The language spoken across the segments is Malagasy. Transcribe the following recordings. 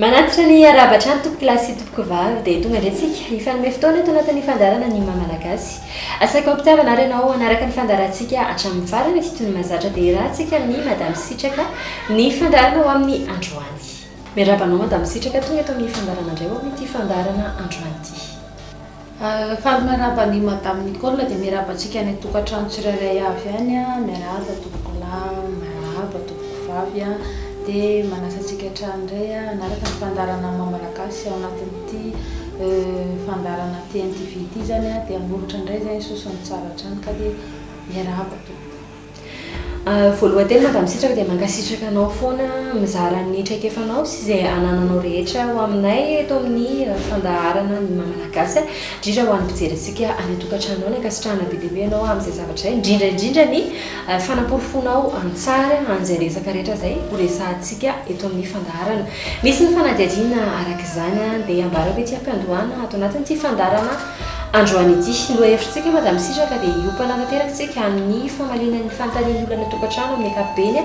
manatitra ny arabatra ny tompo lasy tompoko vavy dia tonga ndratsika hifanome fotoana eto anatin'ny fandarana ny mamalagasy asaiko ampitiavana renao anaraka ny fandarantsika hatramin'ny farany ty toy ny mazatra dia rahantsika ny madamy sitraka ny fandarana ho amin'ny androany miarabanao madamy sitraka tonga eto amin'ny fandarana indray ho amin'ity fandarana androany ity faly miarabany madamy Nicole dia miarabantsika ny tokantrano tsirairay avy any miaraba tompoko lahy miaraba tompoko vavy dia manasantsika hatrany indray anaraka ny fandarana mamalagasy ao anatin'ity fandarana TNTV ity zany dia anolotra indray zany sosony tsara hatrany ka dia miaraba tompoko voalohany tena madamy sitraka dia mangasitraka anao foana mizara ny traikefanao sy izay anananao rehetra ho aminay eto amin'ny fandaharana ny mamalagasy indrindra ho an'ny mpijery any tokantrano any ankasitrahana be dehibe ianao amin'izay zavatra izay indrindra ny fanamporofonao an-tsara an'izay resaka rehetra izay ho resahantsika eto amin'ny fandaharana misy ny fanadihadiana araka izany dia ambarako ety ampiandohana ato anatin'ity fandarana androany ity loha hevitritsika madamy sitraka dia hiopana tanterakatsika amin'ny famaliana ny fanontaniany olona tokantrano amin'ny ankapobeny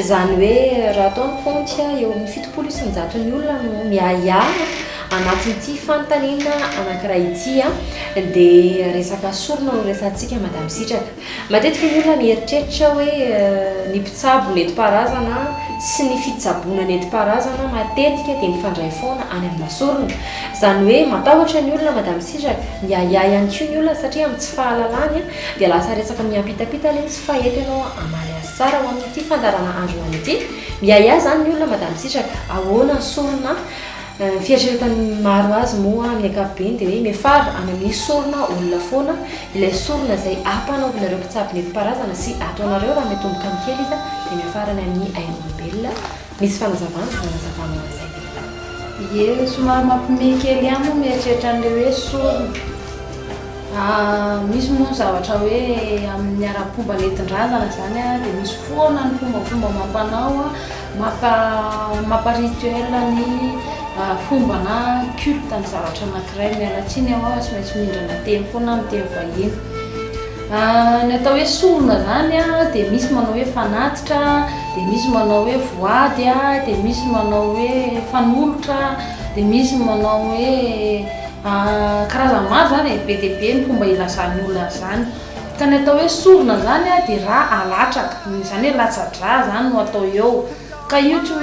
izany hoe raha ataony konty eo amin'ny 70% ny olona no miahia anatin'ity fanontaniana anankiray ity dia resaka sorona no resantsika madamy sitraka matetika ny olona mieritreritra hoe ny mpitsabo nentim-paharazana sy ny fitsaboana nentim-paharazana matetika dia mifandray foana any amin'ny sorona izany hoe matahotra ny olona madamy sitraka miahia ihany koa ny olona satria amin'ny tsy fahalalany dia lasa resaka miampitapita le tsy fahety ianao amaly azy tsara ho amin'ity fandarana androany ity miahia zany ny olona madamy sitraka ahoana sorona fieritreretany maro azy moa amin'ny ankapobeny dia hoe miafara any amin'ny sorona olona foana ilay sorona izay ampanaovinareo mpitsabo nentim-paharazana sy ataonareo raha mitomboka amin'ny kely izy dia miafarany amin'ny ain'olombelona misy fanazavana izay ie somary mampime kely ihany mieritreritra an'ilay hoe sorona misy moa zavatra hoe amin'ny ara-pomba nentin-drazana zany dia misy foana ny fombafomba mampanao mamparituel ny fomba na culte ny zavatra anankiray mialatsiny ao sy maintsy mindrana teny foana miteny vahiny ny atao hoe sorona zany dia misy manao hoe fanatitra dia misy manao hoe voady dia misy manao hoe fanolotra dia misy manao hoe karazany maro zany be dia be ny fomba ilazan'ny olona zany ka ny atao hoe sorona zany dia raha alatraka zany hoe latsa-dra zany no atao eo ka io tsy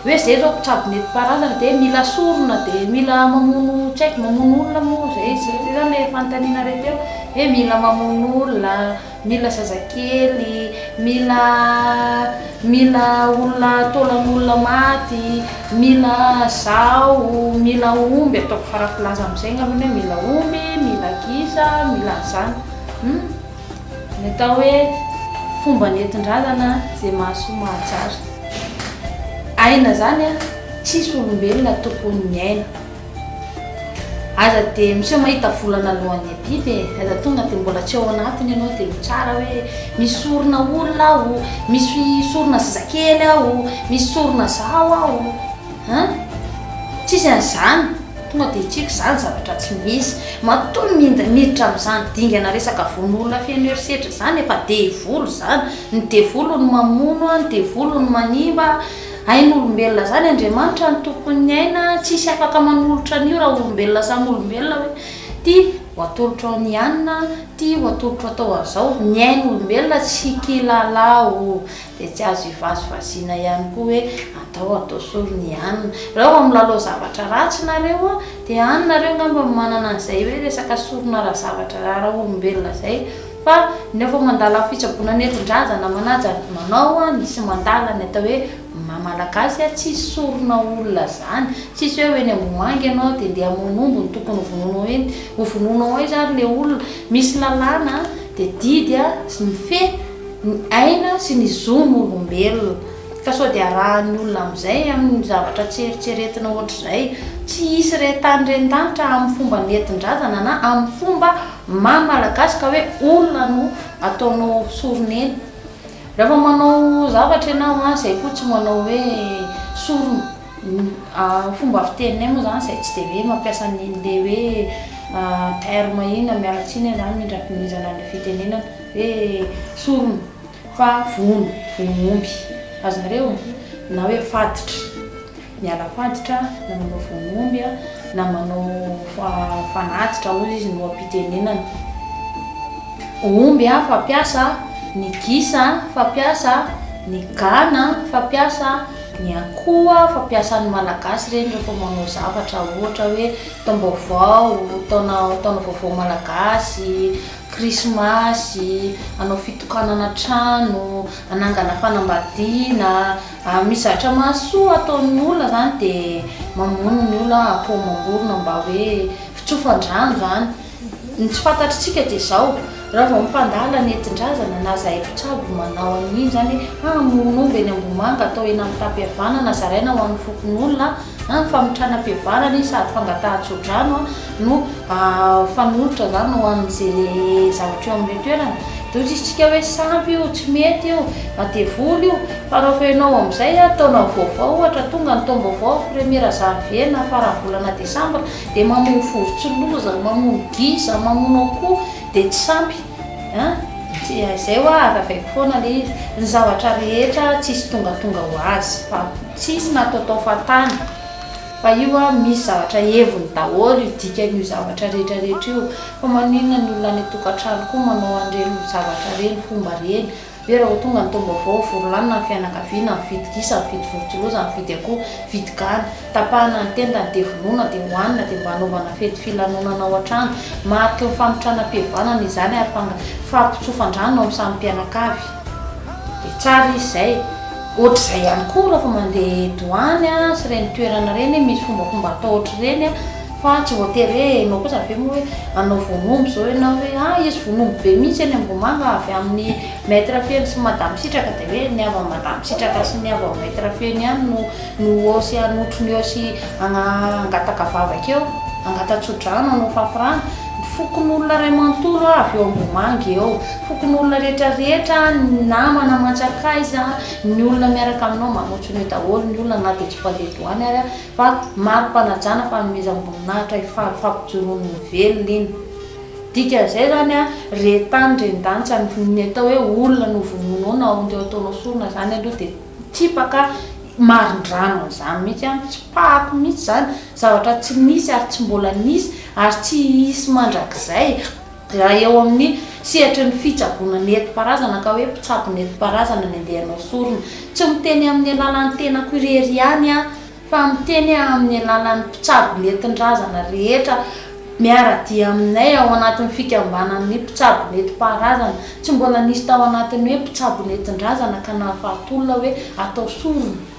hoe zay zao mpitsabo nentim-paharazana dia mila sorona dia mila mamono tsy haiko mamono olona moa zay zany le fanontaniana rehetra eo hoe mila mamono olona mila zazakely mila olona taulan'olona maty mila zao mila omby ataoko farafilaza amin'izay ngambany hoe mila omby mila gisa mila zany ny atao hoe fomba nentin-drazana zay mahasoa mahatsara aina zany tsisy olombelona tokony miaina aza dia misy mahita volana alohan'ny biby aza tonga dia mbola tsy ao anatiny ianao dia tsara hoe misy sorona olona aho misy sorona zazakely aho misy sorona zao aho tsisy an'izany tonga dia tsika zany zavatra tsy misy matoy miditra amin'izany dingana resaka von'olona feno herisetra zany efa devolo zany ny devolo ny mamono ny devolo ny manimba ain'olombelona zany Andriamanitra ny tompony aina tsisy afaka manolotra an'io raha olombelona samy olombelona hoe ty ho atolotra ao ny anina ty ho atolotra atao an'izao ny ain'olombelona tsy kilalao dia tsy azo hivazivaziana ihany koa hoe atao sorony anina raha amin'ny lalao zavatra ratsy nareo dia anynareo ngamba manana an'izay hoe resaka sorona raha zavatra raha olombelona zay fa nefa mandala fitsaboana nentin-drazana manaja manao nisy mandala ny atao hoe mamalagasy tsisy sorona olona zany tsisy hoe eny ambomangy ianao dia ndeha hamonombo ny tokony hovononao eny hovononao eo zany le olona misy lalàna dia didy sy ny fe ny aina sy ny zono olombelona ka sao dia arahan'ny olona amin'izay amin'ny zavatra tseritseretina ohatr'izay tsy hisy retany rentanitra amin'ny fomba nentin-drazana na amin'ny fomba mamalagasy ka hoe olona no ataonao sorona eny rehefa manao zavatra ianao zay koa tsy manao hoe sorona fomba fiteniny moa zany zay tsy dia hoe mampiasa n'le hoe terme ina mialatsiny zany mindram-pinizana ny fitenenana hoe sorona fa vono omby azonareo na hoe fatitra miala faditra na manao vonomby na manao fanatitra moa izy no ampitenenana. Omby fampiasa, ny gisa fampiasa, ny gana fampiasa, ny akoho fampiasan'ny malagasy reny rehefa manao zavatra ohatra hoe taom-baovao, taona vaovao malagasy, krismasy, anao fitokanana trano, anangana fanambadiana, misy zavatra mahasoa ataon'ny olona zany dia mamono ny olona akoho mamorona mba hoe fitsofan-drano zany. Ny tsy fantatritsika dia izao raha vao mipandala nentin-drazana na zahay mpitsabo manao an'iny zany monomby eny Ambomanga atao eny amin'ny tampihavanana zaraina ho an'ny fokon'olona famitranam-pihavanana izy sady fangatahan-tsodrano no fanolotra zany ho amin'izay zavatra eo amin'ilay toerana. Dia ozy isitsika hoe sampy io tsy mety io adevoly io fa raha fenao amin'izay taona vaovao ohatra tonga ny taom-baovao premiera janvier na farany volana desambra dia mamono vorontsiloza, mamono gisa, mamono akoho dia tsy sampy izay ho azavaiko foana le izy. Ny zavatra rehetra tsisy tongatonga ho azy fa tsisy nataotao fatany fa io misy zavatra heviny daholo dikan'io zavatra rehetrarehetra io fa maninona ny olona ny tokantrano koa manao an'ireny zavatra reny fomba reny hoe raha ho tonga ny taom-baovao vorolanina ny fianakaviana mividy gisa, mividy vorontsiloza, mividy akoho, mividy gana, tapahana ny tenda dia vonoina dia hohanina dia mba hanaovana fety filanonana ao an-trano, mariky ny famitranam-pihavanana izany ary fampitsofan-drano amin'ny samy mpianakavy dia tsara izy izay. Ohatr'izay ihany koa rehefa mandeha douane sy ireny toerana reny misy fombafomba atao ohatr'ireny fa tsy voatery hoe enao kosa avy moa hoe anao vonomby zao ianao hoe izy vonomby be mihitsy eny Ambomanga avy amin'ny maître feny sy madame sitraka dia hoe ny avy madame sitraka sy ny avy maître feny ihany no osy anotro ny osy angataka vavaka eo, angatatsodrano anao fafirana. Fokon'olona ray manontolo avy eo Ambomanga eo, fokon'olona rehetrarehetra namana mantsakaiza ny olona miaraka aminao mamotso ny daholo ny olona na dia tsy mpandeha douane ary fa maro-panajana fanomeza amboninahitra fampijoroany velona iny. Dikan'izay zany retany rendanitsa ny atao hoe olona no vonoinao na ondeo ataonao sorona zany aloha dia tsipaka marin-drano amin'izany mihitsy tsy pahako mihitsy zany zavatra tsy nisy ary tsy mbola nisy ary tsy hisy mandrakizay raha eo amin'ny sehatry ny fitsaboana nentim-paharazana ka hoe mpitsabo nentim-paharazana ny andehanao sorona tsy miteny amin'ny alalan'ny tenako irery ihany fa miteny amin'ny alalan'ny mpitsabo nentin-drazana rehetra miara-dia aminay ao anatin'ny fikambanan'ny mpitsabo nentim-paharazana tsy mbola nisy tao anatin'ny hoe mpitsabo nentin-drazana ka nahafahatolona hoe atao sorona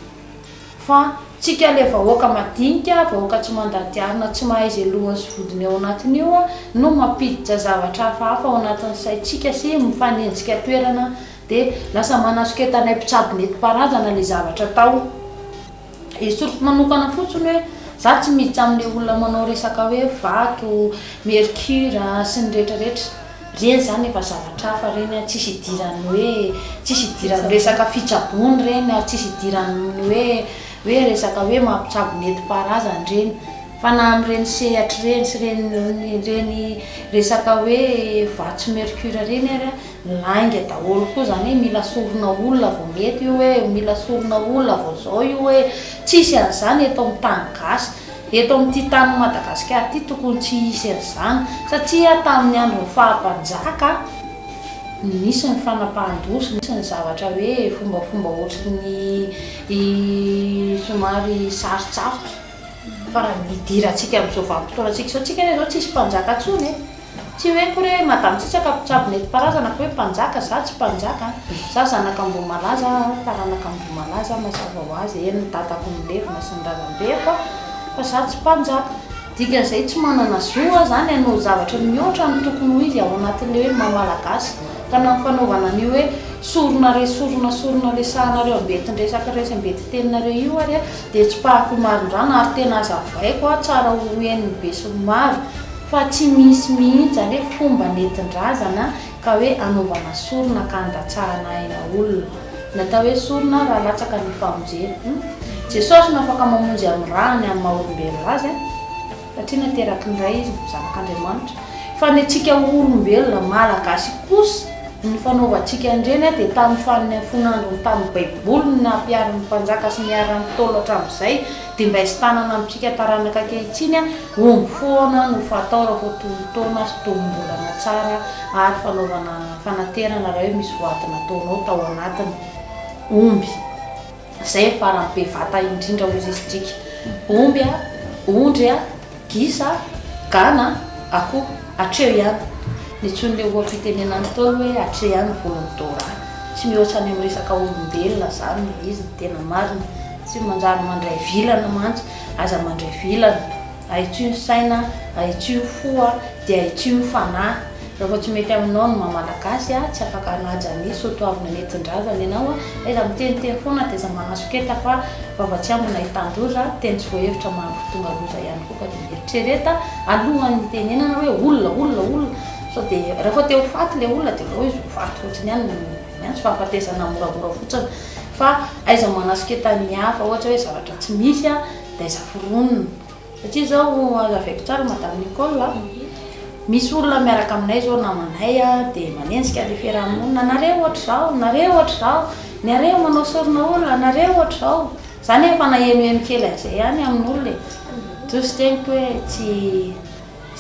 fa tsika le vahoaka madinika vahoaka tsy mandadiarina tsy mahaizy alohan'ny sy vodiny ao anatiny io no mampiditra zavatra hafahafa ao anatin'ny saitsika sy mifanenjika toerana dia lasa manasoketana mpitsabo nentim-paharazana le zavatra tao. Soroko manokana fotsiny hoe za tsy miditsy amin'ilay olona manao resaka hoe vato, mercure sy ny rehetrarehetra reny zany efa zavatra hafa reny tsisy idirany hoe tsisy idirany resaka fitsabony reny tsisy idirany hoe resaka hoe mampitsabo nentim-paharazana reny fa na amin'ireny sehatra reny sy reny resaka hoe vato mercure reny ary lainga daholo koa zany hoe mila sorona olona vao mety io hoe mila sorona olona vao zao io hoe tsisy an'izany eto amin'ny tany gasy eto amin'ity tany Madagasikara ity tokony tsy hisy an'izany satria tamin'ny andron'ny fahampanjaka nisy ny fanapahan-doso, nisy ny zavatra hoe fombafomba ohatrany somary sarotsarotra fa raha nidirantsika amin'izao vanim-potoanantsika izao tsika zao tsisy mpanjaka intsony tsy hoe kory madame tsitsaka mpitsabo nentim-paharazana ka hoe mpanjaka za tsy mpanjaka za zanaka Ambomalaza taranaka Ambomalaza mazava ho azy ny dadako nilevina sy ny razambeko fa za tsy mpanjaka. Dikan'izay tsy manana zoa zany hanao zavatra mihoatra ny tokony ho izy ao anatin'ilay hoe mamalagasy ka na fanaovana an'io hoe sorona resahanareo ambeti-dresaka resy ambeti-teninareo io ary dia tsy pahako marin-drano ary tena azavaiko tsara hoen'ny be sy maro fa tsy misy mihitsy zany hoe fomba nentin-drazana ka hoe anaovana sorona ka andatsahana aina olona natao hoe sorona raha latsaka ny famonjena. Jesosy nafaka mamonjy amin'ny rahany amin'ny maha-olombelona azy satria nateraky ny ray izy zanak'Andriamanitra fa ny antsika olombelona malagasy kosa ny fanaovantsika andreny dia tamin'ny fanny fonandrony tamin'ny baiboly nampiarin'ny mpanjaka sy miaran'ny tolo hatramin'izay dia mba isy tanana amintsika taranaka ankehitriny omby foana no fatao raha vao tombon-taona sy tombom-bolana tsara ary fanaovana fanaterana raha hoe misy voatina taonao tao anatiny omby zay faran'ny be vata indrindra ozy izy tsika omby ondry gisa gana akoho atreo ihany ny tson'le oam-pitenenany tolo hoe atreo ihany volon'ny dora tsy mihoatrany amin'ny resaka olombelona zany izy ny tena marina tsy manjary mandray vilana mantsy aza mandray vilana ahitsy ny saina ahitsy ny foa dia ahitsy ny fanahy raha tsy mety aminao ny mamalagasy tsy afaka anajan'ny sotoavina nentin-drazana ianao aiza miteniteny foana dia za manasoketa fa vavatsy ambona hitan-doza teny tsy voahevitra mahatonga loza ihany koa fa dia mieritrereta alohan'ny tenenana hoe olona sao dia raha fa teo faty le olona dia lao izy ho faty fotsiny ihany miantsy fahafatesana moramora fotsiny fa aiza manasoketa ny hafa ohatra hoe zavatra tsy misy dia aiza foronina satria zao azavaiko tsara madame Nicole misy olona miaraka aminay zao namanay dia manenjika le fiarahamonina nareo ohatra zao nareo manao sorona olona nareo ohatra zao zany efa nahenoheno kely an'izay ihany amin'ny olona tosy teniko hoe tsy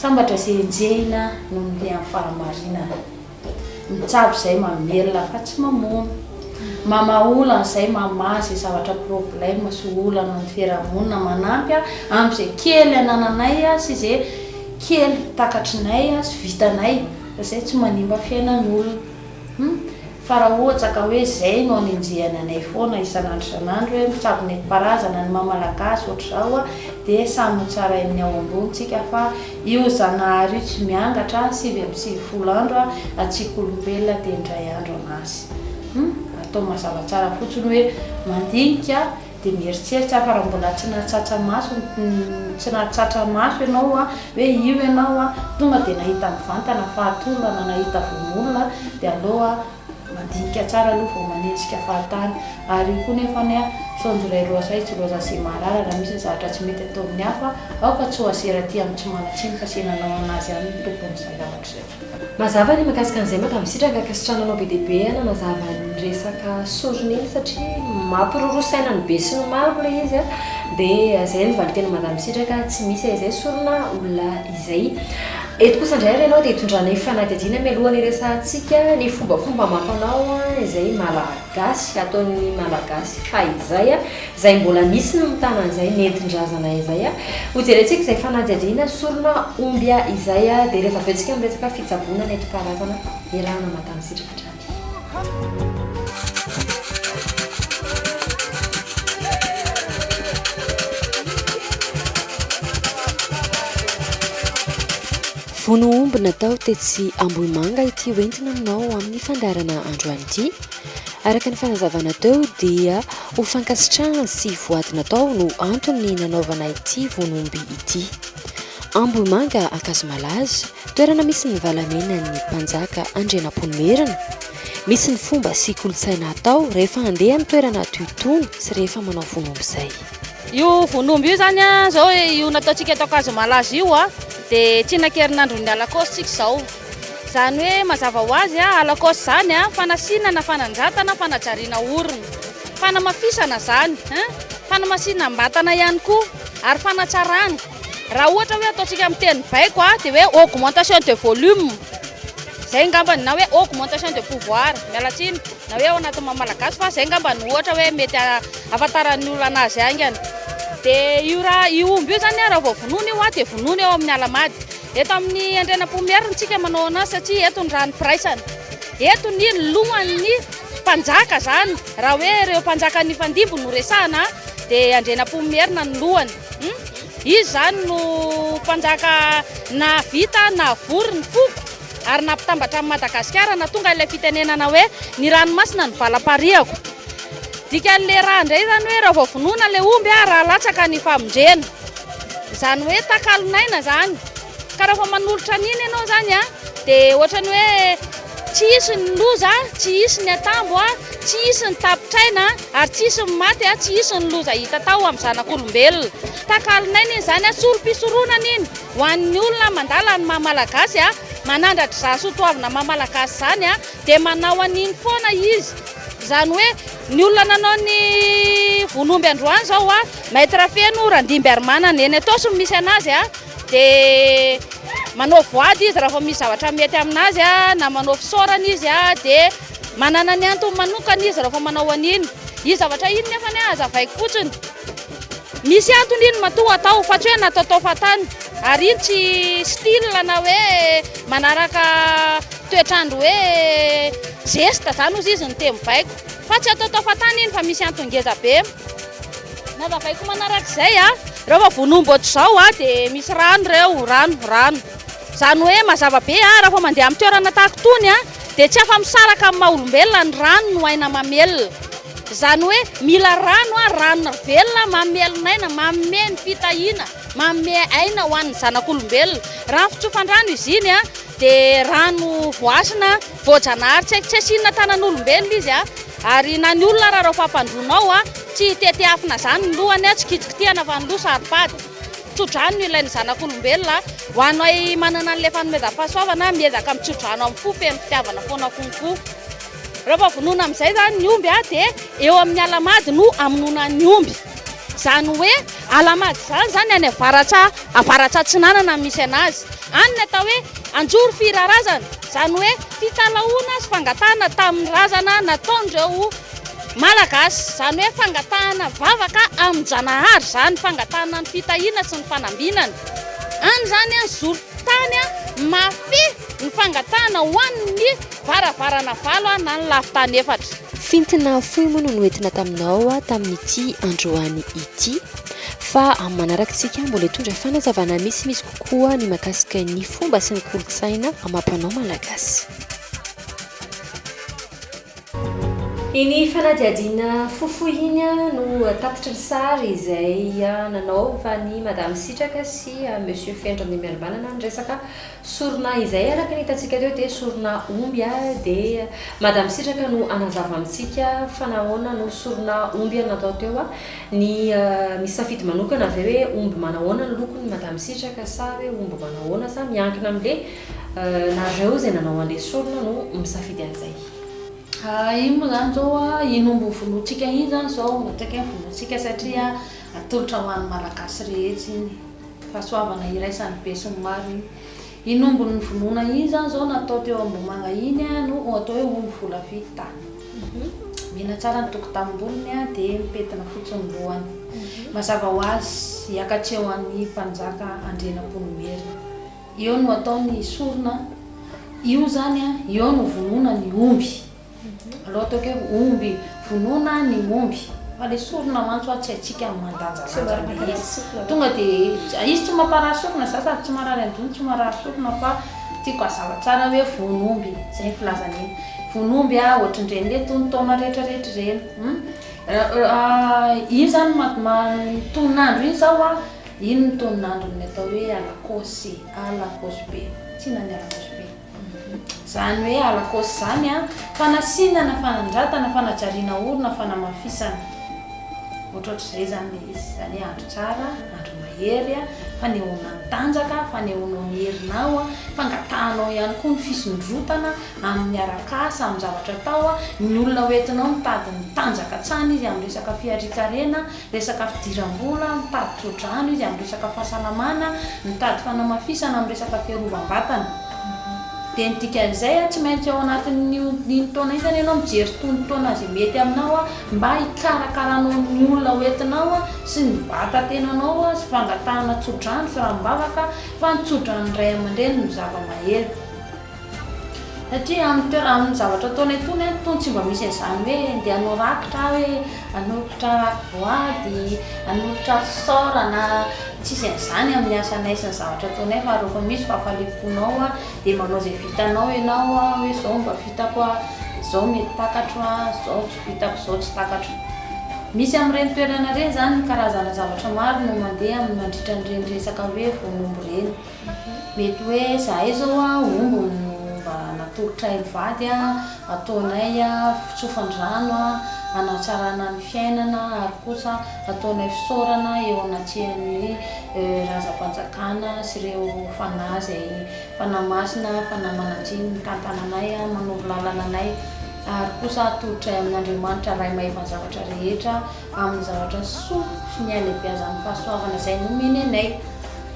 sambatra zay enjehina noho ny le amin'ny fahamarinana mitsabo izay mamelona fa tsy mamono mamaolana izay mamazy zavatra problème sy olana ny fiarahamonina manampy amin'izay kely anananay sy izay kely takatrinay sy vitanay izay tsy manimba fiainan'olona fa raha ohatra ka hoe zay no anenjehana anay foana isan'andro hoe mitsabo nentim-paharazana ny mamalagasy ohatra zao dia samy tsara amin'ny ao ambonitsika fa io zanahary io tsy miangatra 7 andro atsika olombelona dia indray andro anazy atao mazava tsara fotsiny hoe mandinika dia mieritreritra fa raha mbola tsy nahatsatra maso ianao hoe io ianao tonga dia nahita mivantana fahatolana nahita von'olona dia aloha mandinika tsara aloha vao manenjika fahatany ary koa nefany sonjoray roasay tsy loza sy marara raha misy zavatra tsy mety atao amin'ny hafa aoka tsy hoazeraty amin'ny tsy manatsiny fa senanao anazy any tompon'izay zavatra zay mazava ny makasika an'izay matamisitraka kasitrananao be deaibe mazava ny resaka sorony iny satria mampirorosaina ny be sy ny maro le izy dia zay ny valitena madamisitraka tsy misy izay sorona olona izay eto kosa indray ianao dia hitondranay fanadihadiana mialohany resantsika ny fombafomba mampanao izay malagasy ataon'ny malagasy fa izay zay mbola misy ny mitanan'izay nentin-drazana izay hojerentsika izay fanadihadiana sorona ombya izay dia rehefa avetsika miresaka fitsaboana nentim-paharazana iarahana madamisitraka hatrany vono omby natao tetsy Ambohimanga ity hoentina aminao amin'ny fandarana androany ity araka ny fanazavana teo dia ho fankasitrahana sy voaty natao no antony nanaovana ity vono omby ity Ambohimanga akazo malaza toerana misy ny valamena ny mpanjaka Andrianampoinimerina misy ny fomba sy kolotsaina atao rehefa handeha amin'ny toerana toitony sy rehefa manao vono omby izay io vono omby io zany zao io nataontsika atao akazo malaza io dia tsy nankerinandrony alakosy tsika zao zany hoe mazava ho azy alakosy zany fanasinana fananjatana fanajariana orona fanamafisana zany fanamasinam-batana ihany koa ary fanatsarana raha ohatra hoe ataontsika amin'ny teny baiko dia hoe augmentation de volume zay ngambany na hoe augmentation de pouvoir mialatsiny na hoe ao anatin'ny mamalagasy fa zay ngambany ohatra hoe mety afantaran'ny olona anazy angany dia io omby io zany raha vao vonoina io dia vonoina eo amin'ny alamady eto amin'ny Andrianampoinimerina tsika manao anazy satria eto ny rano piraisana eto ny lohan'ny mpanjaka zany raha hoe ireo mpanjaka ny fandimbo no resahana dia Andrianampoinimerina ny lohany izy zany no mpanjaka na vita na vory ny foko ary nampitambatra amin'ny Madagasikara na tonga ilay fitenenana hoe ny ranomasina ny valam-pariako dikan'le raha indray zany hoe raha vao vonoina le omby raha latsaka ny famonjena zany hoe takalonaina zany ka raha fa manolotra an'iny ianao zany dia ohatrany hoe tsy hisy ny loza tsy hisy ny atambo tsy hisy ny tapitraina ary tsy hisy ny maty tsy hisy ny loza hita tao amin'ny zanak'olombelona takalonaina iny zany solom-pisoronana iny ho an'ny olona mandala ny mamalagasy manandratra zasotoavina mamalagasy zany a dia manao an'iny foana izy zany hoe ny olona nanao ny vonomby androany zao a mahita rafeno randimby arymana neny atao sy misy anazy a dia manao voady izy raha fa misy zavatra mety aminazy a na manao fisaorana izy a dia manana ny antony manokana izy raha fa manao an'iny izy zavatra iny nefa ny azavaiko fotsiny misy antony iny matoa atao fa tsy hoe nataotao fatany ary iny tsy style na hoe manaraka toetrandro hoe geste zany ozy izy ny temivaiko fa tsy ataotao fatany iny fa misy antony ngeza be nazavaiko manarak'izay a rehefa vonomby ohatr'izao a dia misy rano reo rano zany hoe mazava be a raha fa mandeha amin'ny toerana tahaka tony a dia tsy afa misaraka amin'ny maha-olombelona ny rano no aina mamelona zany hoe mila rano a rano velona mamelonaina mame ny fitahina mame aina ho an'ny zanak'olombelona raha fitsofandrano izy iny a dia rano voasina voajanahary tsy asinina tanan'olombelona izy a ary na ny olona raha fampandronao a tsy tetiafina zany ny lohany a tsy kitsikitihana fa ny loha saripady tsodrano no ilainy zanak'olombelona ho anao manana n'le fanomezam-pahasoavana miezaka mitsodrano amin'ny fo feno fitiavana foana konko rehefa vonoina amin'izay zany ny omby a dia eo amin'ny alamady no amonona ny omby zany hoe alamady zany any avaratsa tsinanana misy anazy any ny atao hoe anjory firarazana zany hoe fitalaona sy fangatahana tamin'ny razana nataon'ireo malagasy zany hoe fangatahana vavaka amin'ny janahary zany fangatahana ny fitahiana sy ny fanambinana any zany a zorotany a mafy ny fangatahana ho an'ny varavarana valo a na ny lafitany efatra fintina foy moa no noentina taminao a tamin'ity androany ity fa amin'ny manarakintsika mbola hitondra fanazavana misy kokoa ny mahakasika ny fomba sy ny kolotsaina amam-panao malagasy iny fanadiadiana fofoy iny no tatitra ny sary izay nanao fa ny madame Sitraka sy monsieur Fendra ny mialbanana ny resaka sorona izay araka ny hitantsika teo dia sorona omby dia madame Sitraka no anazava amintsika fa nahoana no sorona omby natao teo ny misy safidy manokana avy hoe omby manahoana ny lokony madame Sitraka sa hoe omby manahoana sa miankina amin'le nareo izay nanao an'le sorona no misafidy an'izay iny moa zany zao a inombo vonotsika iny zany zao matsaka vonotsika satria atolotra ho an'ny malagasy rehetra iny fahasoavana iraisany be sy ny maro iny inombo ny vonoina iny zany zao natao teo ambomanga iny no atao hoe omby vola vita mihina tsara ny tokotamboniny dia mipetina fotsiny lohany mazava ho azy hiakatreo an'ny mpanjaka Andrianampoinimerina eo no ataony sorona io zany eo no vonoina ny omby aloha atao hoe omby vonoina ny omby fa le sorona mantsy tsy haitsika mandanja tonga dia izy tsy mamparary sorona za sady tsy marary androny tsy marary sorona fa tiako hazava tsara hoe vonomby zay filazana iny vonomby ohatrandreny le tony taona rehetrarehetra reny iny zany toninandro iny zao iny ny toninandrony atao hoe alakosy be tsy nany alakosy be zany hoe alakosy zany fanasinana fanandratana fanajariana orona fanamafisana ohatrohatr'izay zany izy zany andro tsara andro mahery fanehoana ny tanjaka fanehoanao ny herinao fangatahanao ihany koa ny fisondrotana amin'ny arakasa amin'ny zavatra atao ny olona hoentinao mitady ny tanjaka tsany izy amin'ny resaka fiarikarena resaka fidiram-bola mitady tsodrano izy amin'ny resaka fahasalamana mitady fanamafisana amin'ny resaka fiarovam-batana dia nitika an'izay tsy maintsy ao anatin'ny taona iny zany ianao mijery tony taona zay mety aminao mba hikarakaranao ny olona hoentinao sy ny vatan-tenanao sy fangatahana tsodrano sy rambavaka fa ny tsodrano ray aman-dreny no zava-mahery satria amin'ny zavatra taona etony tony tsy mba misy an'izany hoe ndeha hanao rakitra hoe hanolotra voady hanolotra sorana tsisy an'izany amin'ny asanay sy ny zavatra taonay fa rehefa misy fahafaliponao dia manao izay vitanao ianao hoe zao mba vitako zao mety takatro zao tsy vitako zao tsy takatro misy amin'ireny toerana ireny zany ny karazana zavatra maro no mandeha amin'ny mandritra n'ireny resaka hoe vonombo ireny mety hoe zahay zao omby mba natolotra iny vady ataonay fitsofan-drano anatsarana ny fiainana ary kosa ataonay fisaorana eo anatsihan'ny razam-panjakana sy ireo fanahy zay fanamasina fanamananjiny mitantananay manoro lalana anay ary kosa atolotray amin'Andriamanitra ray mahefa zavatra rehetra amin'ny zavatra soa sy ny alehibeazan'ny fahasoavana zay nomeny anay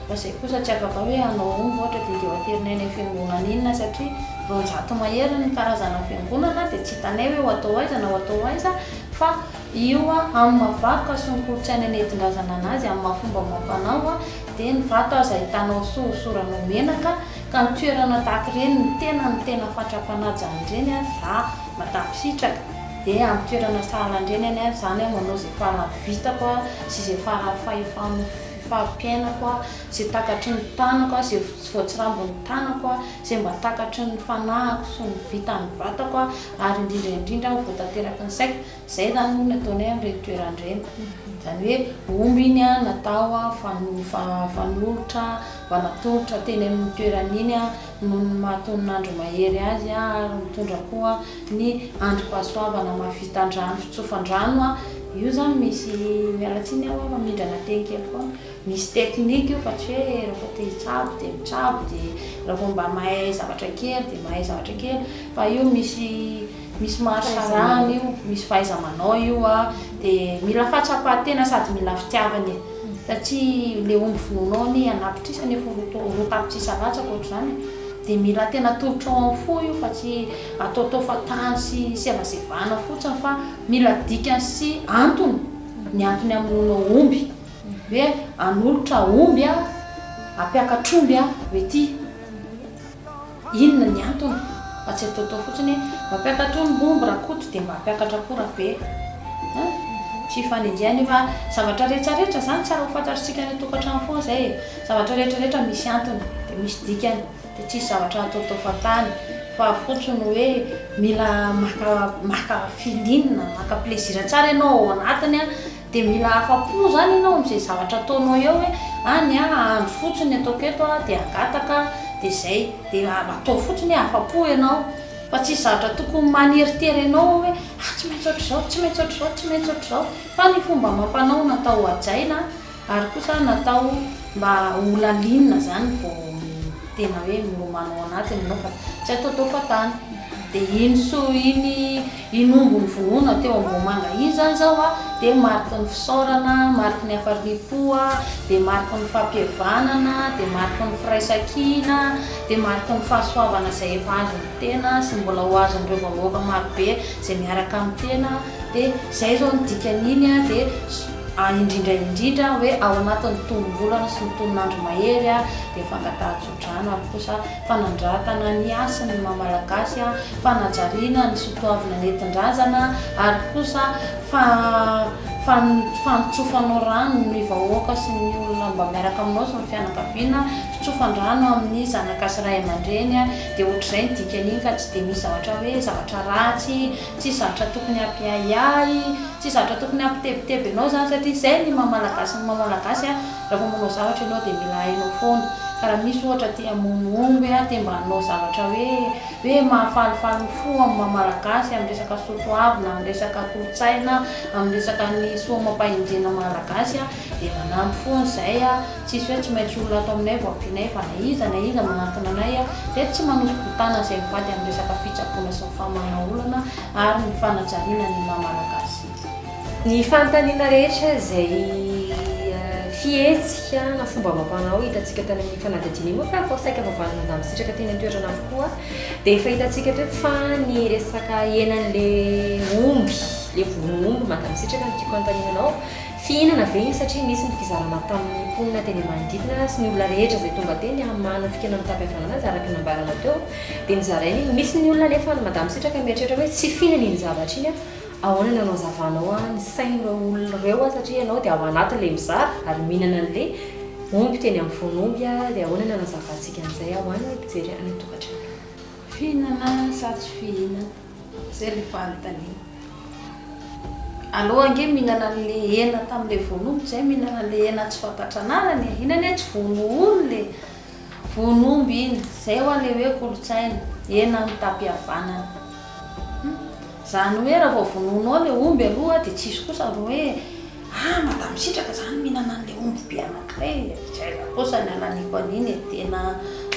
fa zay kosa tsy afaka hoe anao omby ohatra dia deo aterinay ny fiangonana inona satria 200 mahery ny karazana fiangonana dia tsy hitanay hoe ho atao aiza na ho atao aiza fa io amin'ny mavakoka sy ny kolotsaina nentin-drazana anazy amin'ny mahafomba mampanao dia ny vato aza hitanao soranao menaka ka ny toerana tahaka ireny ny tena fatrapanajany ireny za matapisitraka dia amin'ny toerana sahalandreny any zany manao zay fara vitako sy zay fara fahampiainako zay takatry ny tanako zay voatsirambo ny tanako zay mba takatry ny fanahako sy ny vitan'ny vatako ary indrindra voatanteraka ny saiko zay zany no ataonay amin'ireny toeran'ireny zany hoe omby iny natao fanolotra mba natolotra teny amin'ny toeran'iny no mahaton'andro mahery azy ary mitondra koa ny androm-pahasoavana mahavitan-drano fitsofan-drano io zany misy mialatsiny aho fa mindrana teny kely foana misy teknika io fa tsy hoe rehefa te hitsabo dia mitsabo dia rehefa mba mahay zavatra kely dia mahay zavatra kely fa io misy mahasarana io misy fahaiza-manao io dia mila fahatsapatena sady mila fitiavana satria le omby vononao ny anapitrisany efa rotapitrisa latsaka ohatr'izany dia mila tena tolotra ao amin'ny fo io fa tsy ataotao fa tany sy sevasevana fotsiny fa mila dikany sy antony ny antony amin'nao omby hoe anolotra omby ampiakatromby hoe ty inona ny antony fa tsy ataotao fotsiny mampiakatromby omby rakoto dia mba ampiakatra koa be tsy fanenjehany fa zavatra rehetrarehetra zany tsara ho fantatritsika ny tokantrano foana zay zavatra rehetrarehetra misy antony dia misy dikany dia tsisy zavatra ataotao fatany fa fotsiny hoe mila maka filinina maka plezira tsara ianao ao anatiny dia mila afa-po zany ianao amin'izay zavatra ataonao eo hoe any andro fotsiny ataoko eto dia agataka dia zay dia atao fotsiny afa-po ianao fa tsisy zavatra tokony maneritery ianao hoe tsy maintsy ohatr'izao tsy maintsy ohatr'izao tsy maintsy ohatr'izao fa ny fomba mampanao natao hajaina ary kosa natao mba olalinina zany vao tena hoe milomano ao anatiny ianao fa tsy ataotao fatany dia iny omby ny vonoina teo ambomanga iny zany zao dia mariky ny fisaorana mariky ny hafaripo dia mariky ny fampihavanana dia mariky ny firaisan-kina dia mariky ny fahasoavana zay efa azony tena sy mbola ho azon'ireo vahoaka marobe zay miaraka amin'ny tena dia zay zao ny dikan'iny dia indrindra hoe ao anatin'ny tombom-bolana sy ny tonon'andro mahery dia fangatahantsodrano ary kosa fanandratana ny asany mamalagasy fanajariana ny sotoavina nentin-drazana ary kosa fanotsofanao rano ny vahoaka sy ny olona mba miaraka aminao sy ny fianakaviana fitsofan-drano amin'ny zanaka sy ray aman-dreny dia ohatr'izay ny dikan'iny ka tsy dia misy zavatra hoe zavatra ratsy tsy zavatra tokony ampiahiahy tsy zavatra tokony ampitebiteby ianao zany satria izay ny mamalagasy rehefa manao zavatra ianao dia mila hainao foana ka raha misy ohatra tia hamono omby dia mba hanao zavatra hoe mahafalifaly fo amin'ny mamalagasy amin'ny resaka sotoavina amin'ny resaka kolotsaina amin'ny resaka ny soa-mampahendrena malagasy dia manampy foana izay tsisy hoe tsy maintsy olona atao aminay vao ampianay fa na iza manantona anay dia tsy manosy-botana izay mivady amin'ny resaka fitsaboana sy ny famana olana ary ny fanajariana ny mamalagasy ny fanontaniana rehetra izay fihetsika na fomba mampanao hitantsika tany amin'ny fanadihadiana iny moa fa fa saika vavalina andamisitraka teny an-toerana avokoa dia efa hitantsika teto fa ny resaka henan'le omby le vonon'omby mandamisitraka no tiako anontaniananao fihinana ve iny satria misy ny fizarana tamin'ny mponina teny manodidina sy ny olona rehetra izay tonga teny amana fikena mitapy-havanana azy araka ny nambaranao teo dia nizarainy misy ny olona nefa mandamisitraka mieritreritra hoe tsy fihinana iny zavatra iny ahoana ny anao zavanao ny sain'ireo olona ireo satria ianao dia ao anatin' le mizara ary mihinana an'le omby teny amin'ny fon'omby dia ahoana ny anao zavantsika an'izay ahoany ny mpijery any tokantrano fihinana sa tsy fihinana zay le fanontaniana aloha ange mihinana an'le hena tamin'le von'omby zay mihinana an'le hena tsy fantatranarany inany tsy vono-olo le von'omby iny zay ho an'le hoe kolotsaina hena mitapy-havanana zany hoe raha vao vononao le omby aloha dia tsisy kosa ro hoe madamy sitraka zany mihinana an'le omby be anankiray kosa ny alaniko an'iny tena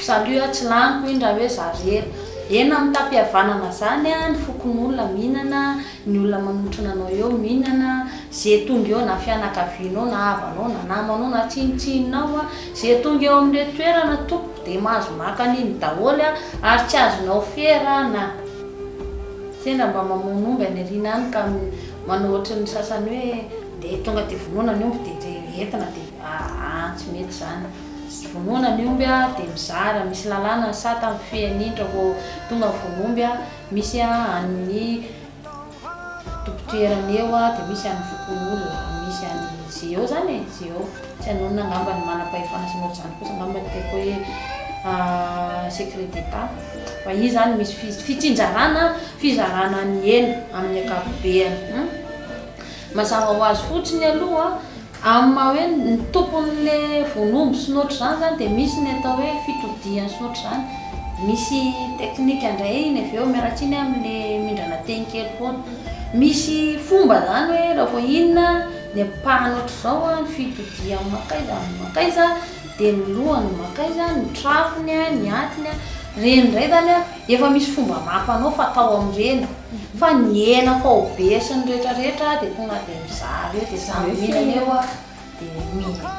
salut tsy laniko iny raha hoe zarera ena mitampihavanana zany ny fokon'olona mihinana ny olona manotrona anao eo mihinana zay tonga eo na fianakavianao na havanao na namanao na tsinitsinonao zay tonga eo amin'le toerana tompo dia mahazo maka an'iny daholo ary tsy azonao ferana tena mba mamono omby any ariana any ka manao ohatran'ny sasany hoe dia tonga dia vonoana ny omby dia entina dia tsy mety zany vonoana ny omby dia mizara misy lalàna sa tamin'ny fean'indra vao tonga vonomby misy amin'ny tompotoerana eo dia misy amin'ny fokon'olona misy zay eo zany zay eo tsy anonona angamba ny manam-pahefana sy ny zany kosa angamba tiako hoe secret d'état fa izy zany misy fizarana ny hena amin'ny akapobeany mazava ho azy fotsiny aloha amin'ny maha hoe ny tompon'le vonomby sy noatra zany zany dia misy ny atao hoe fitodiany sy noatra zany misy teknika indray iny avy eo miaratsiny amin'le mindrana teny kely foana misy fomba zany hoe raha vao inona ny apahanoatra zao ny fitodia makaiza dia ny lohany makaiza ny trafony ny atiny reny ndray zany efa misy fomba mampanao fa atao amin'ireny fa ny hena fa ho be sy ny rehetrarehetra dia tonga dia mizary eo dia samy mihinana eo dia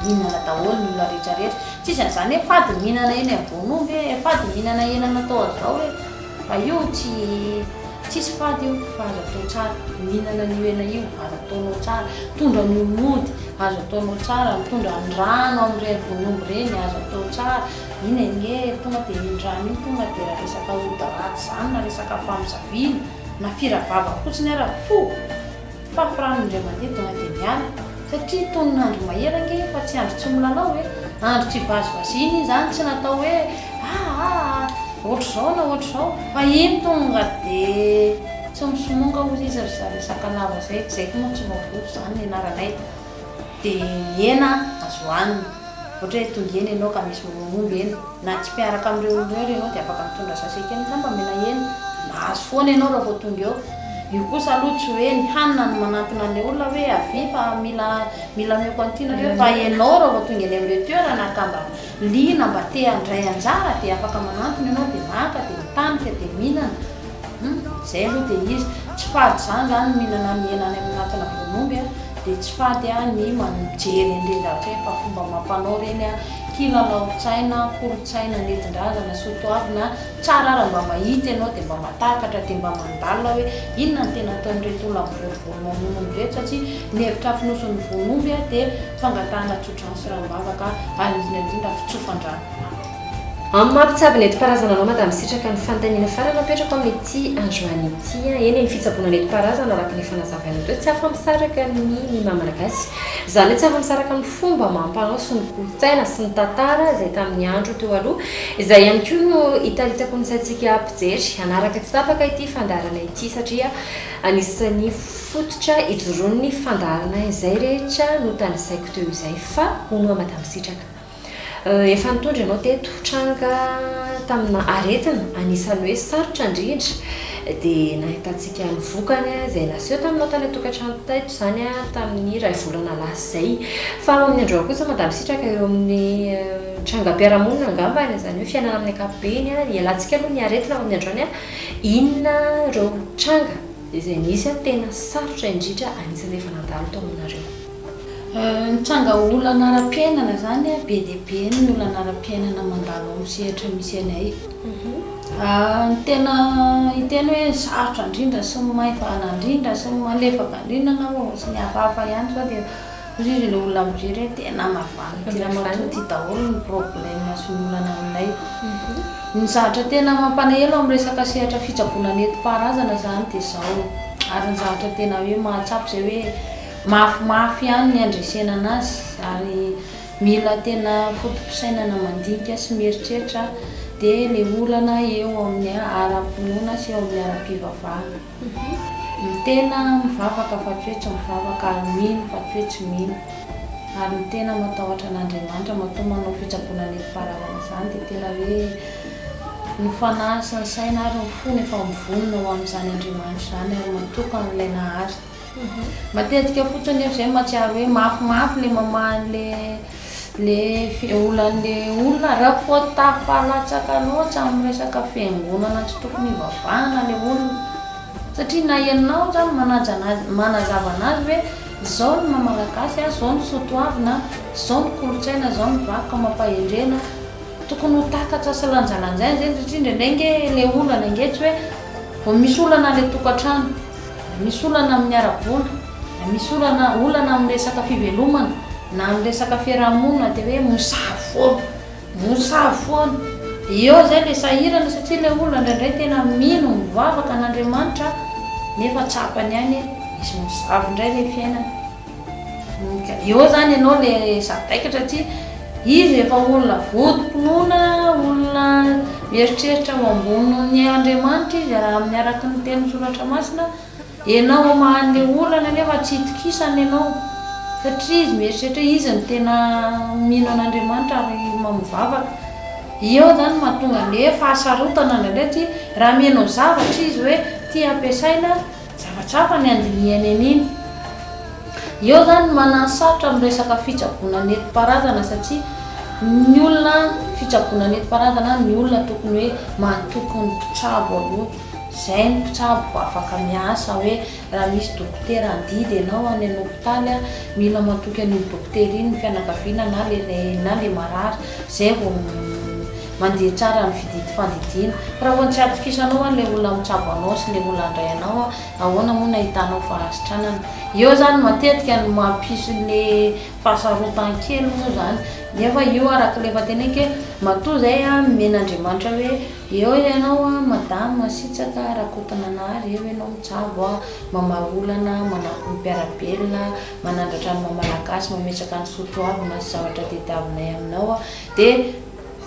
mihinana daholo ny olona rehetrarehetra tsisy an'izany hoe fady mihinana eny avonomby fady mihinana hena natao azao hoe fa io tsisy fady io fa azo atao tsara mihinana ny hena io azo ataonao tsara tondra ny mody azo ataonao tsara mitondra ny rano amin'ireny vonomby reny azo atao tsara iny enge tonga dia iny rano iny tonga dia raha resaka hodaraty zany na resaka famosavina na firavava fotsiny araha fa firano indray mandeha tonga dia miala satria tonin'andro maherange fa tsy andro tsy milalao hoe andro tsy vazivaziny zany tsy natao hoe ohatr'izao na ohatr'izao fa iny tonga dia tsy misomonga ozy izy resaka lava zay moa tsy mavoto zany ny anaranay dia hena azo hohanina ohatra hoe tonga eny ianao ka misy momomby eny na tsy mpiaraka amin'ireo olona eo ianao dia afaka mitondra saseka eny samba mena hena mahazo foana ianao raha vao tonga eo io kosa aloha tsy hoe ny hanina ny manantona an'ilay olona hoe avy fa mila meko antina hoe fa ianao raha vao tonga eny amin'ilay toerana ka mba liana mba te handray anjara dia afaka manantona ianao dia maka dia mitanika dia mihinana zay aloha dia izy tsy fady zany mihinana ny hena any amin'natona vonomby dia tsy fady ny mijery indrindravatra hoe fa fomba mampanao reny kilalao-tsaina kolo-tsaina nentin-drazana soatoavina tsara raha mba mahita ianao dia mba matakatra dia mba mandalina hoe inona ny tena ataon'ireto olona mivorivory mamonomby reto satria ny hevitra afinoson'ny vonomby dia fangatahana tsotrano sy rambavaka ary indrindra fitsofan-drano amin'ny mampitsabo nentim-paharazana anao madamy sitraka ny fanontaniana farana apetrako amin'ity androany ity eny ny fitsaboana nentim-paharazana araka ny fanazavana teo tsy afa-misaraka ny mamalagasy izany hoe tsy afa-misaraka ny fomba mampanao sy ny kolotsaina sy ny tantara izay tamin'ny andro teo aloha izay ihany koa no hitaritako ny saintsika ampijery anaraka tsy tapaka ity fandarana ity satria anisan'ny fototra hijoroan'ny fandarana izay rehetra no tanisaiko teo izay fa honoa madamy sitraka efa nitondra ianao teto tranga tamina aretina anisan'ny hoe sarotra indrindra dia nahitantsika ny vokany izay naseho taminao tany tokantrano taito izany tamin'ny iray volana lasa izay fa amin'ny androa kosa madamy sitraka eo amin'ny trangam-piarahamonina angambany izany hoe fiainana amin'ny ankapobeny ialantsika aloha ny aretina amin'ny androany inona ireo tranga izay nisy tena sarotra indrindra anisan'ny efa nandalo tao aminareo nitsanga olana ara-piainana zany be dia be ny olana ara-piainana mandalo amin'ny sehatra misy anay tena hiteny hoe sarotra indrindra sy mahefana indrindra sy malefaka indrindra angamba sy ny hafahafa ihany sao dia riry ilay olona mijery hoe tena mavana tena matoty daholo ny problème sy ny olana aminay ny zavatra tena mampanahelo amin'ny resaka sehatra fitsaboana nentim-paharazana zany dia zao ary ny zavatra tena hoe mahatsapy zay hoe mafimafy ihany ny andresena anazy ary mila tena fotom-pisainana mandinika sy mieritreritra dia ilay olana eo amin'ny ara-pinoana sy eo amin'ny ara-pivavahana ny tena mivavaka fa tsy hoe tsy mivavaka ary mino fa tsy hoe tsy mino ary ny tena matahotra an'Andriamanitra matoa manao fitsaboana nentim-paharazana zany dia tena hoe ny fanasany saina ary nyfony efa mivonona ho amin'izany andriamanitra zany ary matoka n'ilay nahary matetika fotsiny zay mahatsiaro hoe mafimafy le mamahan'le olan'le olona raha fotafalatsaka loatra amin'ny resaka fiangonana tsy tokony ivavahana le olona satria na ianao zany manazava anazy hoe zao ny mamalagasy zao ny sotoavina zao ny kolotsaina zao ny vakoka mampahendrena tokony ho takatra salanjalanjaina zay satria ndraindrange le olana angetsy hoe vo misy olana le tokantrano misy olana amin'ny ara-bola misy olana amin'ny resaka fivelomana na amin'ny resaka fiarahamonina dia hoe mosavy foana eo zay le sahirana satria le olona ndraindray tena mino mivavaka n'Andriamanitra nefa tsapany ihany misy mosavy indray le fiainana eo zany ianao le sadaikatra satria izy efa olona vodimponoana olona mieritreritra ho ambony Andriamanitra izy raha miaraka ny teny soratra masina ianao mahan'le olana nefa tsy hitokisana ianao satria izy mieritreritra izy ny tena mino an'Andriamanitra ary mamivavaka eo zany mahatonga le fahasarotana ndraindray raha mihainao zavatra izy hoe tia ampiasaina zavatrafa ny andiniany an'iny eo zany manasarotra amin'ny resaka fitsaboana nentim-paharazana satria ny olona fitsaboana nentim-paharazana ny olona tokony hoe mahatoky ny mpitsabo aloha zay ny mpitsabo afaka miasa hoe raha misy dokotera andidy ianao any an'hôpitaly mila matoky an'iny dokotera iny ny fianakaviana na le marary zay vao mandeha tsara ny fididy fandidiana raha vao tsy atokisanao le olona mitsabo anao sy le olona andray anao ahoana moa nahitanao fahasitranana eo zany matetika ny mampisy le fahasarotan-kely moa zany nefa io araka le efa tenenke matoa zay men'Andriamanitra hoe eo ianao madama sitsaka rakotana nahary eo ianao mitsabo mamaolana manampy ny mpiarabelona manandratra ny mamalagasy mametsaka ny sotoavina sy zavatra tetiavinay aminao dia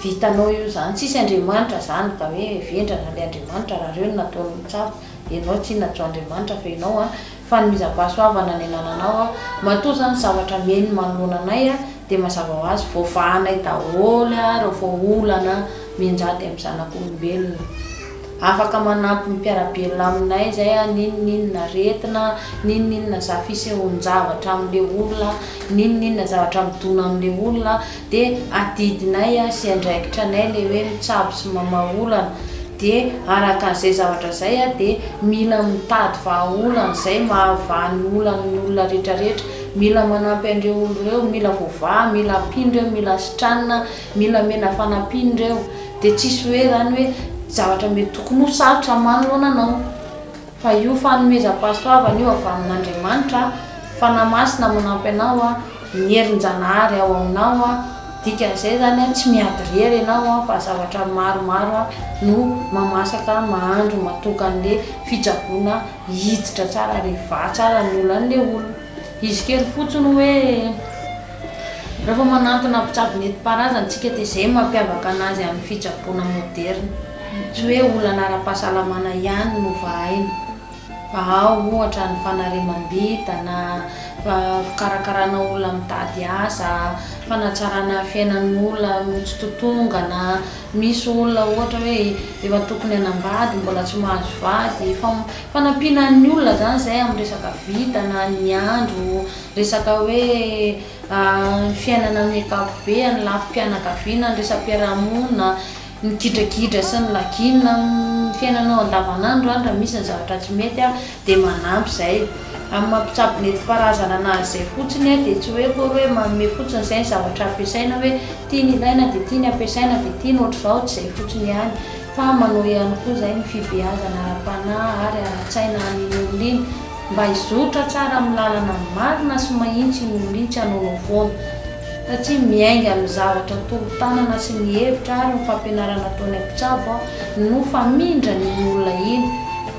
vitanao io zany tsisy Andriamanitra zany ka hoe vendrana le Andriamanitra raha reo nataony mitsabo ianao tsy natao Andriamanitra fa ianao fanomiza-pahasoavana ny anananao matoa zany zavatra meny manoloana anay dia mazava ho azy voavahanay daholo ary voaolana mianjady amin'ny zanak'olombelona afaka manampy ny mpiarabelona aminay zay ninninna retina ninninna zafisehon-javatra amin'le olona ninninna zavatra midona amin'le olona dia adidinay sy andraikitra anay le hoe mitsabo sy mamaolana dia araka an'izay zavatra zay dia mila mitady vahaolana zay mahavany olany olona rehetrarehetra mila manampy andreo olo reo mila voavaha mila ampindreo mila sitranina mila mena fanampindreo dia tsisy hoe zany hoe zavatra mety tokony ho sarotra manoloana anao fa io fanomezam-pahasoavana io avy amin'Andriamanitra fanamasina manampy anao ny herin-janahary ao aminao dikan'izay zany tsy miady rery ianao fa zavatra maromaro no mamasaka mahandro matoka an'le fitsaboana hiditra tsara rehefa tsara ny olan'le olona izy kely fotsiny hoe rehefa manantona mpitsabo nentim-paharazana tsika dia zay mampiavaka anazy amin'ny fitsaboana moderna tsy hoe olana ara-pahasalamana ihany no vahaina fa ao ohatra ny fanarimam-bita na fikarakarana olona mitady asa fanatsarana fiainan'ny olona tsy totongana misy olona ohatra hoe efa tokony hanambady mbola tsy mahazo vady fanampianan'ny olona zany zay amin'ny resaka vita na ny andro resaka hoe fiainana amin'ny ankapobeny lafim-pianakaviana ny resam-piarahamonina ny gidrakidra sy ny laginina fiainanao andavanandro raha misy ny zavatra tsy mety dia manampy zay amin'ny mampitsabo nentim-paharazana anazy zay fotsiny dia tsy hoe koa hoe manome fotsiny zay ny zavatra ampiasaina hoe tiany ilaina dia tiany ampiasaina dia tiany ohatr'izao tsy zay fotsiny ihany fa manao ihany koa zay ny fibeazana ara-panahy ary ara-tsaina an'iny olona iny mba hizotra tsara amin'ny lalana marina sy mahitsy ny olona iny tsy hanaonao foana satria miainga amin'ny zavatra toro-tanana sy ny hevitra ary ny fampianarana ataony ampitsabo no famindra ny olona iny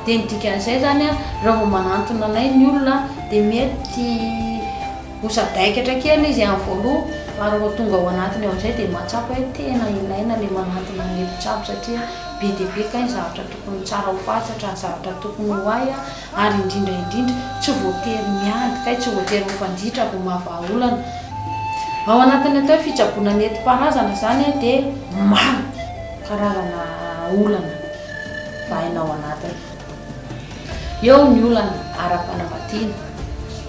dia nidikan'izay zany raha vao manantona anay ny olona dia mety hosadaikatra kely izy amin'ny voaloha ary vao tonga ao anatiny ao amin'izay dia mahatsapa hoe tena ilaina le manantona ny mpitsabo satria be dia be ka ny zavatra tokony tsara ho fatsatra ny zavatra tokony ho ay ary indrindra tsy voatery miady kay tsy voatery ho fanditra vao mahavahaolana ao anatiny atao fitsaboana nentim-paharazana zany dia maro karazana olana vahainao anatiny. Eo ny olana ara-panambadiana,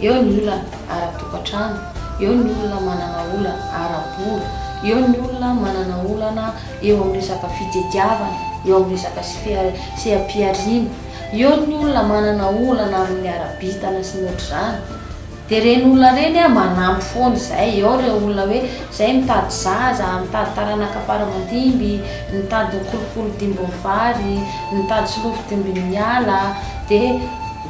eo ny olana ara-tokantrano, eo ny olona manana olana ara-bola, eo ny olona manana olana eo amin'ny resaka fitediavana, eo amin'ny resaka sehampiariana, eo ny olona manana olana amin'ny ara-bitana sy ny ohatr'izany. Dia reny olona reny manampy foana izay. Eo ireo olona hoe izay mitady zaza, mitady taranaka faramandimby, mitady kolokolo dimbom-vary, mitady solofo dimbym-miala, dia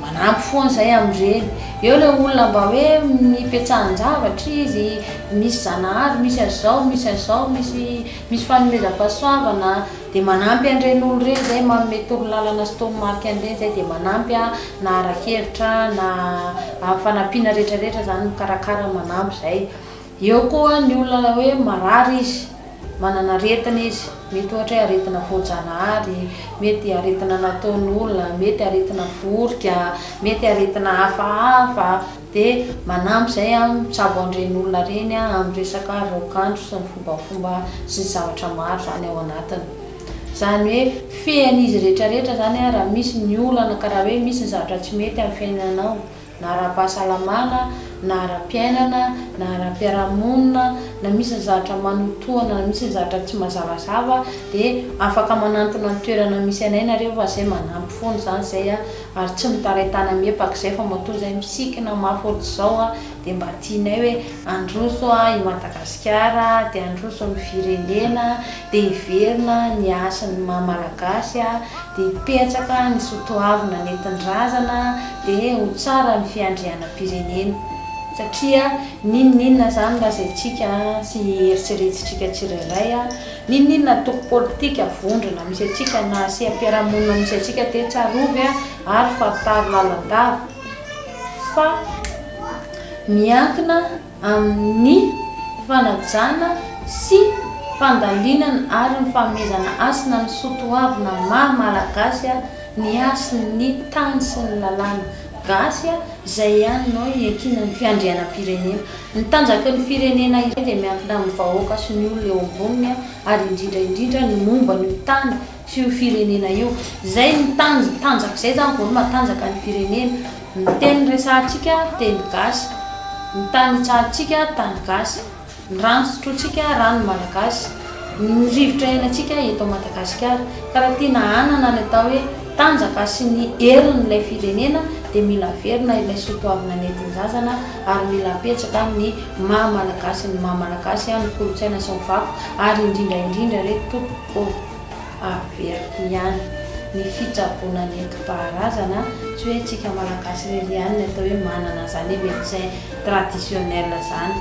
manampy foana izay amin'ireny. Eo ilay olona mba hoe mipetrahan-javatra izy, misy zanahary, misy an'izao, misy an'izao, misy fanomezam-pahasoavana, dia manampy an'ireny olo ireny izay manome torolalana sy toromarika an'ireny izay, dia manampy na arakevitra na fanampiana rehetrarehetra izany mikarakara manampy izay. Eo koa ny olona hoe marary izy, manana aretina izy, mety ohatra hoe aretina voajanahary, mety aretina nataon'olona, mety aretina vorika, mety aretina hafahafa, dia manampy izay mitsabo an'ireny olona ireny amin'ny resaka raokandro sy ny fombafomba sy ny zavatra maro izany ao anatiny. Izany hoe fean'izy rehetrarehetra izany raha misy ny olana ka raha hoe misy ny zavatra tsy mety amin'ny fiainanao, na ara-pahasalamana, na ara-piainana, na ara-piarahamonina, na misy ny zavatra manotoana, na misy ny zavatra tsy mazavazava, dia afaka manantona ny toerana misy anay nareo fa izay manampy foana izany izay ary tsy mitaretana miepaka izay fa matoa izay misikina mafy ohatr'izao dia mba tianay hoe androso i Madagasikara, dia androso ny firenena, dia hiverina ny asan'ny maha-malagasy, dia hipetraka ny soatoavina nentin-drazana, dia ho tsara ny fiandrianam-pirenena. Satria ninninona izany lazaintsika sy eritreretintsika tsirairay, ninninona toko politika vondrona misy antsika na sehampiarahamonina misy antsika dia tsarovy ary fataro lalandava, fa miankina amin'ny fanajana sy fandalinana ary ny fanomezana asina ny soatoavina maha-malagasy ny asin'ny tany sy ny lalàna gasy izay ihany no iakina ny fiandrianam-pirenena. Ny tanjaky ny firenena iray dia miankina amin'ny vahoaka sy ny olona eo amboniny ary indrindra ny momba ny tany sy io firenena io. Izay ny tanjaka izay izany vao matanjaka ny firenena. Ny teny resahantsika teny gasy, ny tany tsahantsika tany gasy, ny rano sotrotsika rano malagasy, ny rivotra iainantsika eto Madagasikara. Ka raha tiana hanana ny atao hoe tanjaka sy ny herin'ilay firenena dia mila verina ilay soatoavina nentin-drazana ary mila apetraka ny maha-malagasy, ny maha-malagasy ny kolotsaina sy ny vako ary indrindra hoe toko averiko ihany ny fitsaboana nentim-paharazana, tsy hoe tsika malagasy rery ihany ny atao hoe manana izany médecin traditionnel izany,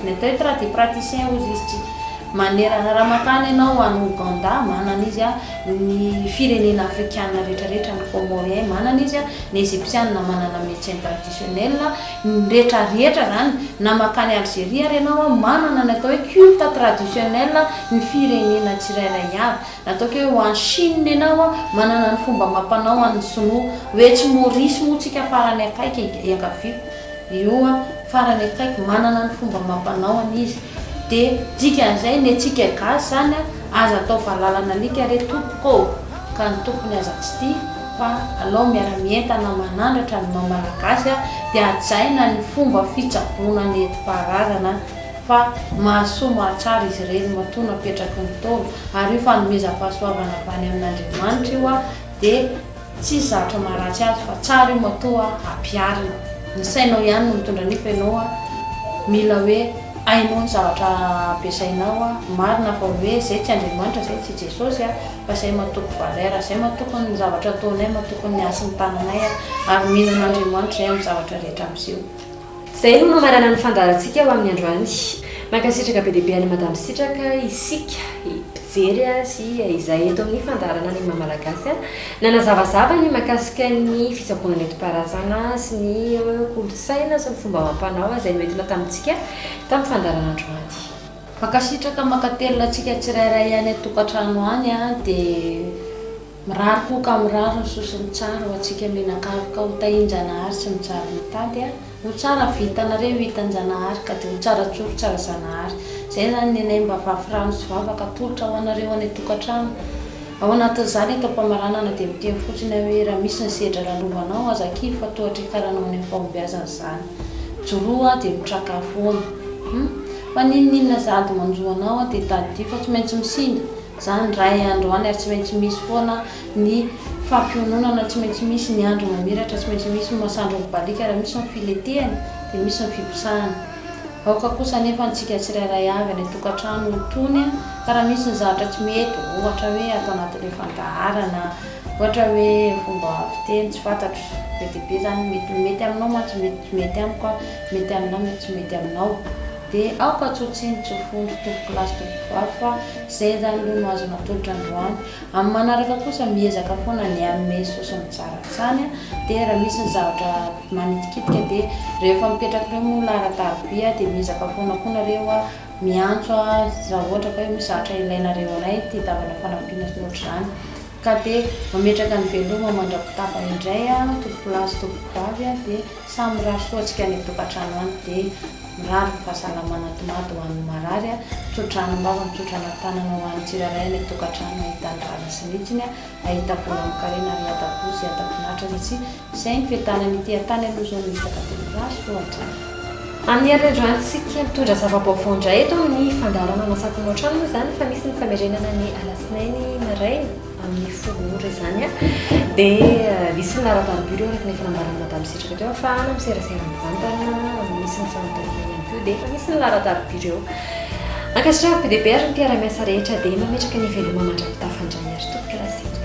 ny atao hoe tradipraticien ozy izy tsika. Manerana raha makany ianao any Ouganda manana izy ny firenena afrikana rehetrarehetra, ny Comorien manana izy ny égyptiana manana médecin traditionnel, ny rehetrarehetra izany na makany Algérie ary ianao manana ny atao hoe culte traditionnel ny firenena tsirairay avy. Nataoko hoe ho any Chine ianao manana ny fomba amam-panao an'ny sinoa, hoe tsy Maurice moa tsika farany akaiky iankaviako, io farany akaiky manana ny fomba amam-panao an'izy. Dia dikan'izay ny antsika gasy izany aza atao vahalalana alika re tompoko, ka ny tompony aza tsy tia fa alao miara-mientana manandratra ny maha-malagasy dia hajaina ny fomba fitsaboana nentim-paharazana fa mahasoa mahatsara izy ireny matoa napetraky ny taolo ary io fanomezam-pahasoavana avy any amin'Andriamanitra io dia tsy zavatra maharatsy azy fa tsara io matoa ampiarina. Ny sainao ihany no mitondra nifa ianao mila hoe ainao ny zavatra ampiasainao marina fa hoe izay tsy Andriamanitra, izay tsy Jesosy fa izay matoko valera, izay matoko ny zavatra ataonay, matoko ny asin'ny tananay ary mihinana Andriamanitra izay amin'ny zavatra rehetra amin'izio. Izay no mamarana ny fandarantsika eo amin'ny androany. Mankasitraka be dia be any Madame Sitraka isika mpijery sy izay eto amin'ny fandarana ny maha-malagasy nanazavazava ny mahakasika ny fitsaboana nentim-paharazana sy ny kolotsaina sy ny fomba amam-panao izay noentina tamintsika tamin'ny fandarana androany. Mankasitraka mankatelina antsika tsirairay any atokantrano any dia mirary koka mirary ny sosiny tsara ho antsika menakavy ka ho tahin-janahary sy mitsara mitady ho tsara vitanareo hitan-janahary ka dia ho tsara tsoro tsara zanahary. Izay zany ny anay mba vavy rano sy vavaka tolotra ho anareo any atokantrano ao anatin'izany atao-pamaranana dia miteny fotsiny hoe raha misy ny sedra lalovanao aza-kivy fa tohatra ikaranao any amin'ny fahombiazana izany joroa dia mitraka foana fa ninninona zady manjoanao dia tady fa tsy maintsy misinda zany ray andro any ary tsy maintsy misy foana ny fampiononana tsy maintsy misy ny andro mamiratra tsy maintsy misy masandro nybalika raha misy ny filetehany dia misy ny fiposahany aoka kosa nefa ntsika tsirairay avy ny tokantrano tony ka raha misy ny zavatra tsy mety ohatra hoe atao anatin'le fandaharana ohatra hoe fomba fiteny tsy fantatro be dia be zany mety aminao ma tsy mety amiko mety aminao mety tsy mety aminao dia aoka tsotsiny tsofondro tompokilasy tompovavy fa zay zany aloha no azo natolotra androany amin'ny manaraka kosa miezaka foana ny amme sosiny tsara zany dia raha misy ny zavatra manitikitika dia rehefa mipetraka ireo moa laharan-tarobia dia miezaka foana koa nareo miantso raha ohatra ka hoe misy zavatra ilainareo anay ty davana fanampiana sy noatra zany ka dia mametraka ny veloma mandrapitafa indray tompokilasy tompovavy dia samy rasoantsika ny tokantrano any dia mirary ny fahasalamana tomaty ho an'ny marary tsotrano mbava mitsotrana tanana ho an'ny tsiraray ny tokantrano ahitany rana sy nitsiny ahita vola mikarena ary ataposy atafinatra satria izay ny fitanany ity atany aloha zao ny hitaka dia raso antsara amin'ny herinandroantsika mitondra zava-baovao indray eto amin'ny fandarana nasakony ohatrano moa zany fa misy ny famerenana ny alasinainy maraina amin'ny fogory zany dia misy ny laharan-tarobia reo araka ny fanambarana madame sitraka teo fa ana miserasera mivantana misy ny fanontaniana ihany koa dia efa misy ny laharan-tarobia reo ankasitraka be dia be ary ny mpiara-miasa rehetra dia mametraka ny veloma mandrapitafandray ary tompoklasy